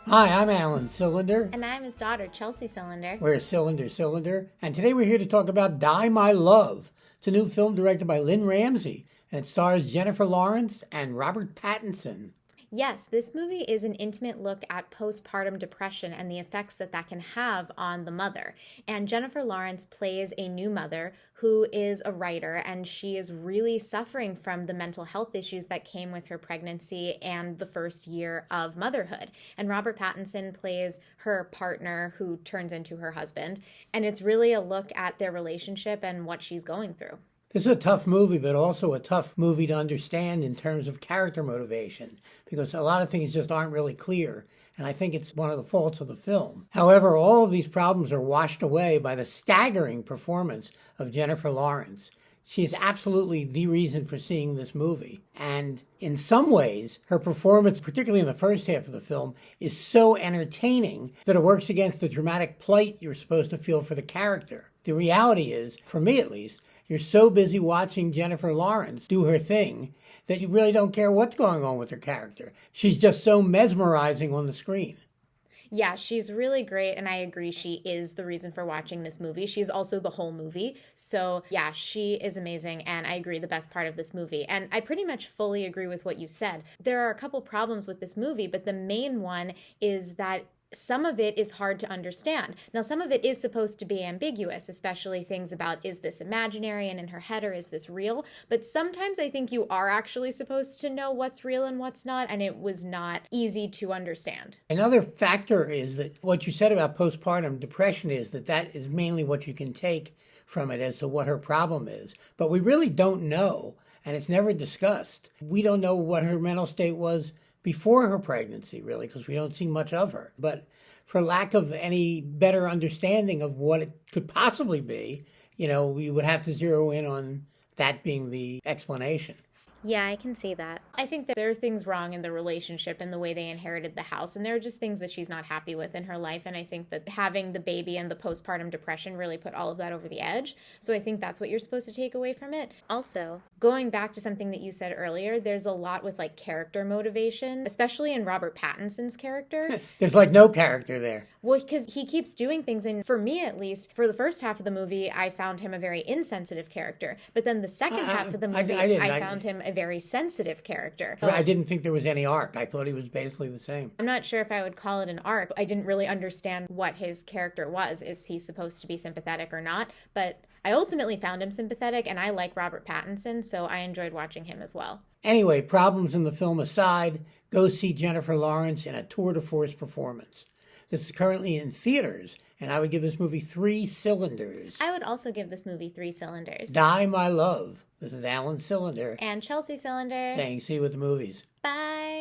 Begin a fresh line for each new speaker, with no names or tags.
Hi, I'm Alan Cylinder.
And I'm his daughter, Chelsea Cylinder.
We're Cylinder. And today we're here to talk about Die My Love. It's a new film directed by Lynn Ramsey, and it stars Jennifer Lawrence and Robert Pattinson.
Yes, this movie is an intimate look at postpartum depression and the effects that that can have on the mother. And Jennifer Lawrence plays a new mother who is a writer, and she is really suffering from the mental health issues that came with her pregnancy and the first year of motherhood. And Robert Pattinson plays her partner who turns into her husband. And it's really a look at their relationship and what she's going through.
This is a tough movie, but also a tough movie to understand in terms of character motivation, because a lot of things just aren't really clear, and I think it's one of the faults of the film. However, all of these problems are washed away by the staggering performance of Jennifer Lawrence. She is absolutely the reason for seeing this movie. And in some ways, her performance, particularly in the first half of the film, is so entertaining that it works against the dramatic plight you're supposed to feel for the character. The reality is, for me at least, you're so busy watching Jennifer Lawrence do her thing that you really don't care what's going on with her character. She's just so mesmerizing on the screen.
Yeah, she's really great, and I agree she is the reason for watching this movie. She's also the whole movie. So, yeah, she is amazing, and I agree the best part of this movie. And I pretty much fully agree with what you said. There are a couple problems with this movie, but the main one is that some of it is hard to understand. Now, some of it is supposed to be ambiguous, especially things about, is this imaginary and in her head, or is this real? But sometimes I think you are actually supposed to know what's real and what's not, and it was not easy to understand.
Another factor is that what you said about postpartum depression is that is mainly what you can take from it as to what her problem is. But we really don't know, and it's never discussed. We don't know what her mental state was before her pregnancy, really, because we don't see much of her. But for lack of any better understanding of what it could possibly be, we would have to zero in on that being the explanation.
Yeah, I can see that. I think that there are things wrong in the relationship and the way they inherited the house, and there are just things that she's not happy with in her life, and I think that having the baby and the postpartum depression really put all of that over the edge. So I think that's what you're supposed to take away from it. Also, going back to something that you said earlier, there's a lot with like character motivation, especially in Robert Pattinson's character.
There's like no character there.
Well, because he keeps doing things, and for me at least, for the first half of the movie, I found him a very insensitive character. But then the second half of the movie, I found him a very sensitive character.
I didn't think there was any arc. I thought he was basically the same.
I'm not sure if I would call it an arc. I didn't really understand what his character was. Is he supposed to be sympathetic or not? But I ultimately found him sympathetic, and I like Robert Pattinson, so I enjoyed watching him as well.
Anyway, problems in the film aside, go see Jennifer Lawrence in a tour de force performance. This is currently in theaters, and I would give this movie 3 cylinders.
I would also give this movie 3 cylinders.
Die My Love. This is Alan Cylinder.
And Chelsea Cylinder.
Saying see you at the movies.
Bye.